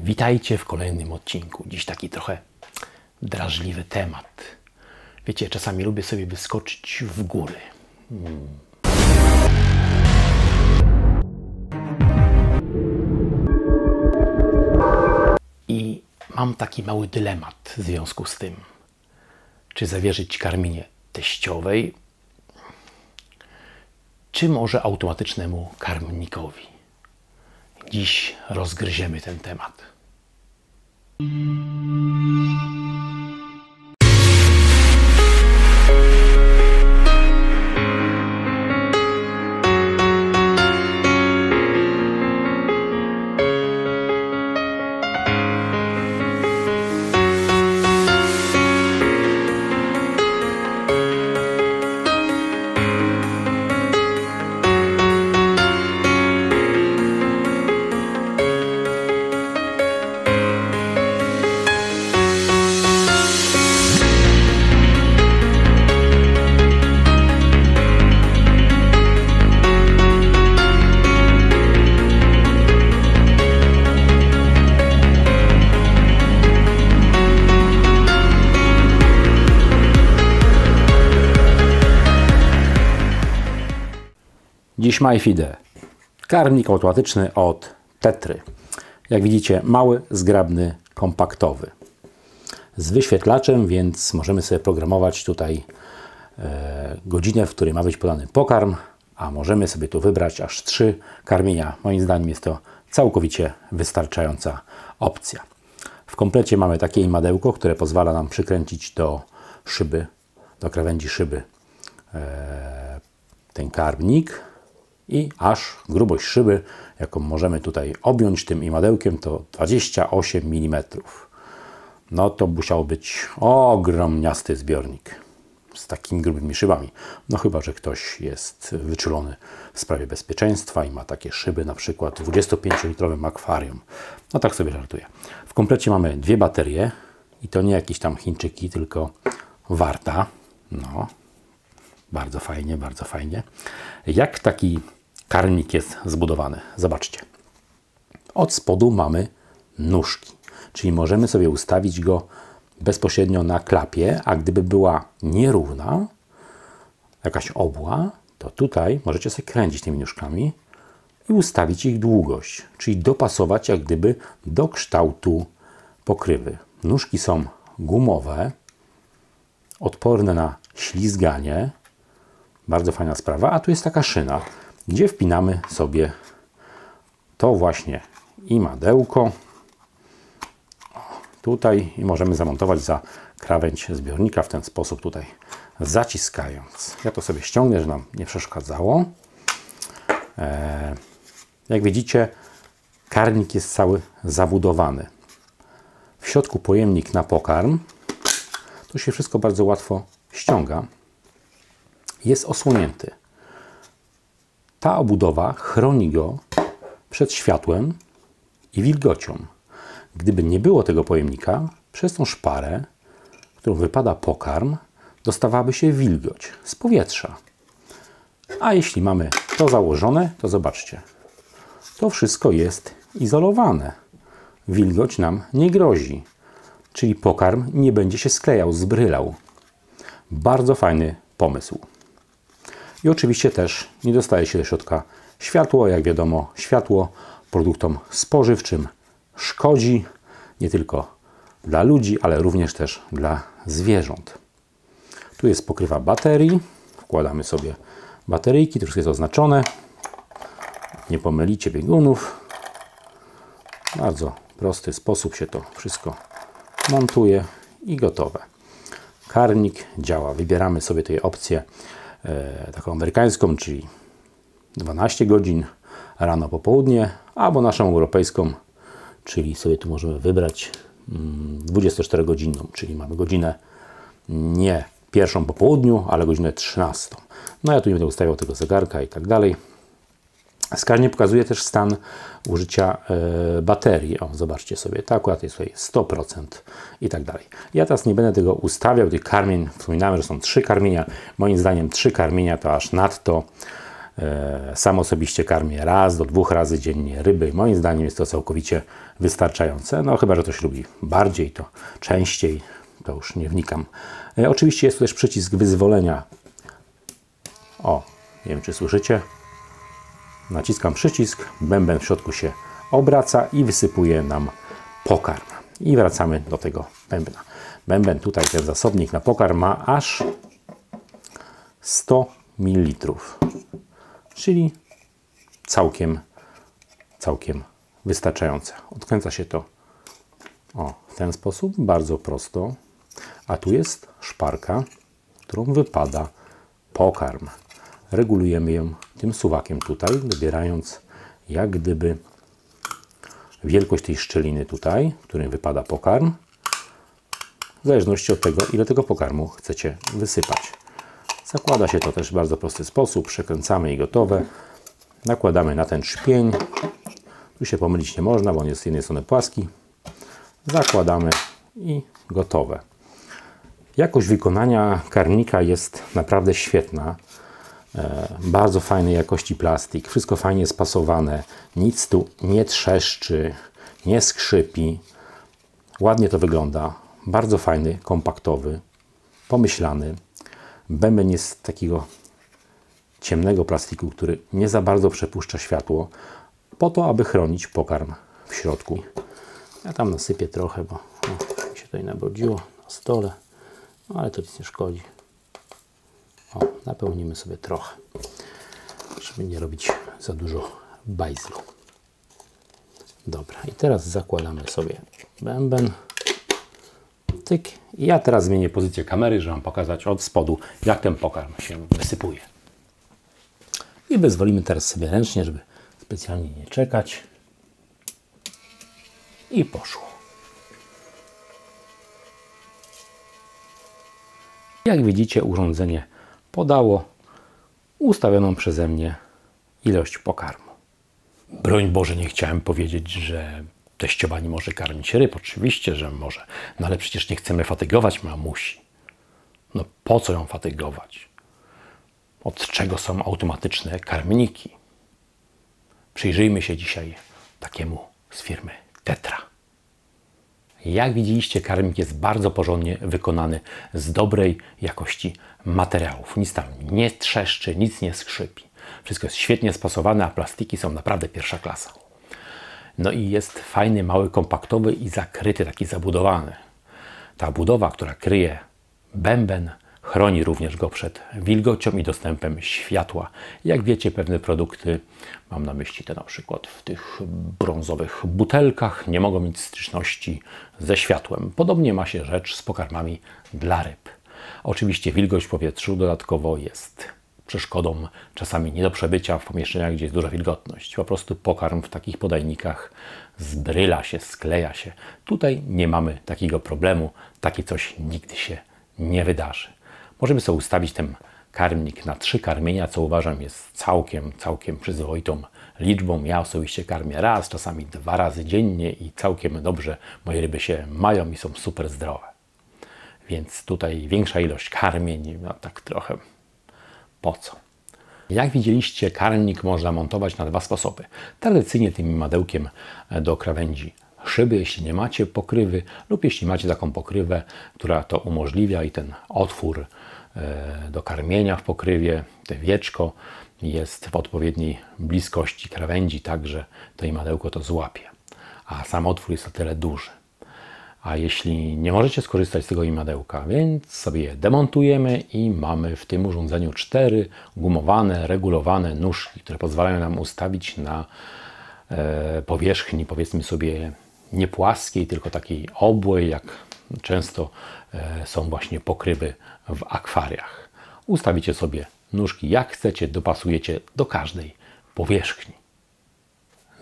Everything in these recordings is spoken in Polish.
Witajcie w kolejnym odcinku. Dziś taki trochę drażliwy temat. Wiecie, czasami lubię sobie wyskoczyć w góry. I mam taki mały dylemat w związku z tym. Czy zawierzyć karminie teściowej, czy może automatycznemu karmnikowi? Dziś rozgryziemy ten temat. Dziś MyFeed, karmnik automatyczny od Tetry. Jak widzicie, mały, zgrabny, kompaktowy. Z wyświetlaczem, więc możemy sobie programować tutaj godzinę, w której ma być podany pokarm, a możemy sobie tu wybrać aż 3 karmienia. Moim zdaniem jest to całkowicie wystarczająca opcja. W komplecie mamy takie imadełko, które pozwala nam przykręcić do szyby, do krawędzi szyby ten karmnik. I aż grubość szyby, jaką możemy tutaj objąć tym imadełkiem, to 28 mm. No to musiał być ogromniasty zbiornik z takimi grubymi szybami. No chyba że ktoś jest wyczulony w sprawie bezpieczeństwa i ma takie szyby, na przykład w 25-litrowym akwarium. No tak sobie żartuję. W komplecie mamy 2 baterie i to nie jakieś tam Chińczyki, tylko Warta. No, bardzo fajnie, bardzo fajnie. Jak taki karmnik jest zbudowany? Zobaczcie. Od spodu mamy nóżki, czyli możemy sobie ustawić go bezpośrednio na klapie, a gdyby była nierówna, jakaś obła, to tutaj możecie sobie kręcić tymi nóżkami i ustawić ich długość, czyli dopasować jak gdyby do kształtu pokrywy. Nóżki są gumowe, odporne na ślizganie. Bardzo fajna sprawa. A tu jest taka szyna, gdzie wpinamy sobie to właśnie imadełko tutaj i możemy zamontować za krawędź zbiornika w ten sposób tutaj zaciskając. Ja to sobie ściągnę, że nam nie przeszkadzało. Jak widzicie, karmnik jest cały zabudowany. W środku pojemnik na pokarm. To się wszystko bardzo łatwo ściąga. Jest osłonięty. Ta obudowa chroni go przed światłem i wilgocią. Gdyby nie było tego pojemnika, przez tą szparę, którą wypada pokarm, dostawałaby się wilgoć z powietrza. A jeśli mamy to założone, to zobaczcie, to wszystko jest izolowane. Wilgoć nam nie grozi, czyli pokarm nie będzie się sklejał, zbrylał. Bardzo fajny pomysł. I oczywiście też nie dostaje się do środka światło. Jak wiadomo, światło produktom spożywczym szkodzi nie tylko dla ludzi, ale również też dla zwierząt. Tu jest pokrywa baterii. Wkładamy sobie bateryjki, to wszystko jest oznaczone. Nie pomylicie biegunów. W bardzo prosty sposób się to wszystko montuje i gotowe. Karmnik działa. Wybieramy sobie tutaj opcję taką amerykańską, czyli 12 godzin rano, popołudnie, albo naszą europejską, czyli sobie tu możemy wybrać 24-godzinną, czyli mamy godzinę nie pierwszą po południu, ale godzinę 13. No ja tu nie będę ustawiał tego zegarka i tak dalej. Skarnie pokazuje też stan użycia baterii. O, zobaczcie sobie, to akurat jest tutaj 100% i tak dalej. Ja teraz nie będę tego ustawiał, tych karmień. Wspominałem, że są 3 karmienia. Moim zdaniem 3 karmienia to aż nadto. Sam osobiście karmię raz do 2 razy dziennie ryby. Moim zdaniem jest to całkowicie wystarczające. No chyba że ktoś lubi bardziej, to częściej, to już nie wnikam. Oczywiście jest tu też przycisk wyzwolenia. O, nie wiem czy słyszycie. Naciskam przycisk, bęben w środku się obraca i wysypuje nam pokarm. I wracamy do tego bębna. Bęben tutaj, ten zasobnik na pokarm ma aż 100 ml. Czyli całkiem wystarczające. Odkręca się to w ten sposób, bardzo prosto. A tu jest szparka, którą wypada pokarm. Regulujemy ją tym suwakiem tutaj, dobierając jak gdyby wielkość tej szczeliny tutaj, w której wypada pokarm, w zależności od tego, ile tego pokarmu chcecie wysypać. Zakłada się to też w bardzo prosty sposób. Przekręcamy i gotowe. Nakładamy na ten trzpień. Tu się pomylić nie można, bo on jest z jednej strony płaski. Zakładamy i gotowe. Jakość wykonania karmnika jest naprawdę świetna. Bardzo fajnej jakości plastik. Wszystko fajnie spasowane. Nic tu nie trzeszczy, nie skrzypi. Ładnie to wygląda. Bardzo fajny, kompaktowy, pomyślany. Bęben jest z takiego ciemnego plastiku, który nie za bardzo przepuszcza światło, po to, aby chronić pokarm w środku. Ja tam nasypię trochę, bo mi się tutaj nabrodziło na stole, no, ale to nic nie szkodzi. Napełnimy sobie trochę, żeby nie robić za dużo bajzlu. Dobra, i teraz zakładamy sobie bęben. Tyk. I ja teraz zmienię pozycję kamery, żeby Wam pokazać od spodu, jak ten pokarm się wysypuje. I wyzwolimy teraz sobie ręcznie, żeby specjalnie nie czekać. I poszło. Jak widzicie, urządzenie podało ustawioną przeze mnie ilość pokarmu. Broń Boże, nie chciałem powiedzieć, że teściowa nie może karmić ryb. Oczywiście, że może. No ale przecież nie chcemy fatygować mamusi. No po co ją fatygować? Od czego są automatyczne karmniki? Przyjrzyjmy się dzisiaj takiemu z firmy Tetra. Jak widzieliście, karmnik jest bardzo porządnie wykonany z dobrej jakości materiałów. Nic tam nie trzeszczy, nic nie skrzypi. Wszystko jest świetnie spasowane, a plastiki są naprawdę pierwsza klasa. No i jest fajny, mały, kompaktowy i zakryty, taki zabudowany. Ta budowa, która kryje bęben, chroni również go przed wilgocią i dostępem światła. Jak wiecie, pewne produkty, mam na myśli te na przykład w tych brązowych butelkach, nie mogą mieć styczności ze światłem. Podobnie ma się rzecz z pokarmami dla ryb. Oczywiście wilgoć w powietrzu dodatkowo jest przeszkodą czasami nie do przebycia w pomieszczeniach, gdzie jest duża wilgotność. Po prostu pokarm w takich podajnikach zbryla się, skleja się. Tutaj nie mamy takiego problemu. Takie coś nigdy się nie wydarzy. Możemy sobie ustawić ten karmnik na 3 karmienia, co uważam jest całkiem przyzwoitą liczbą. Ja osobiście karmię raz, czasami 2 razy dziennie i całkiem dobrze moje ryby się mają i są super zdrowe. Więc tutaj większa ilość karmień, no tak trochę po co? Jak widzieliście, karmnik można montować na 2 sposoby. Tradycyjnie tym imadełkiem do krawędzi szyby, jeśli nie macie pokrywy, lub jeśli macie taką pokrywę, która to umożliwia i ten otwór do karmienia w pokrywie, te wieczko jest w odpowiedniej bliskości krawędzi, tak że to imadełko to złapie. A sam otwór jest o tyle duży. A jeśli nie możecie skorzystać z tego imadełka, więc sobie je demontujemy i mamy w tym urządzeniu 4 gumowane, regulowane nóżki, które pozwalają nam ustawić na powierzchni, powiedzmy sobie, nie płaskiej, tylko takiej obłej, jak często są właśnie pokrywy w akwariach. Ustawicie sobie nóżki jak chcecie, dopasujecie do każdej powierzchni.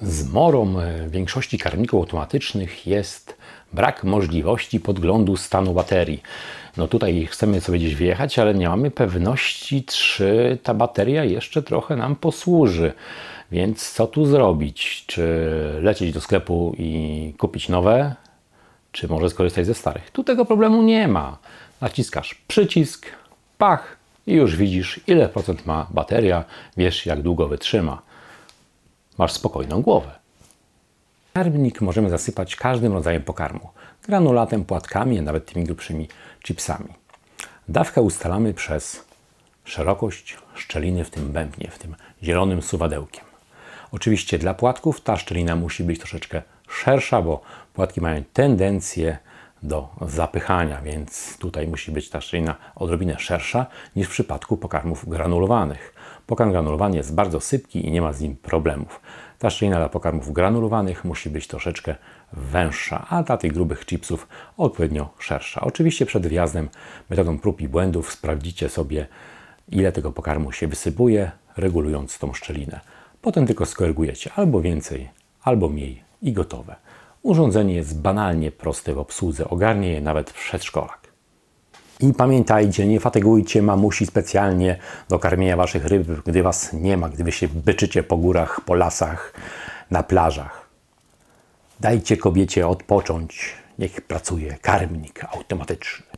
Zmorą większości karmników automatycznych jest brak możliwości podglądu stanu baterii. No tutaj chcemy sobie gdzieś wjechać, ale nie mamy pewności, czy ta bateria jeszcze trochę nam posłuży. Więc co tu zrobić? Czy lecieć do sklepu i kupić nowe? Czy może skorzystać ze starych? Tu tego problemu nie ma. Naciskasz przycisk, pach i już widzisz, ile procent ma bateria, wiesz, jak długo wytrzyma. Masz spokojną głowę. Karmnik możemy zasypać każdym rodzajem pokarmu. Granulatem, płatkami, a nawet tymi grubszymi chipsami. Dawkę ustalamy przez szerokość szczeliny w tym bębnie, w tym zielonym suwadełkiem. Oczywiście dla płatków ta szczelina musi być troszeczkę szersza, bo płatki mają tendencję do zapychania, więc tutaj musi być ta szczelina odrobinę szersza niż w przypadku pokarmów granulowanych. Pokarm granulowany jest bardzo sypki i nie ma z nim problemów. Ta szczelina dla pokarmów granulowanych musi być troszeczkę węższa, a dla tych grubych chipsów odpowiednio szersza. Oczywiście przed wjazdem metodą prób i błędów sprawdzicie sobie, ile tego pokarmu się wysypuje, regulując tą szczelinę. Potem tylko skorygujecie albo więcej, albo mniej i gotowe. Urządzenie jest banalnie proste w obsłudze, ogarnie je nawet przedszkolak. I pamiętajcie, nie fatygujcie mamusi specjalnie do karmienia waszych ryb, gdy was nie ma, gdy wy się byczycie po górach, po lasach, na plażach. Dajcie kobiecie odpocząć, niech pracuje karmnik automatyczny.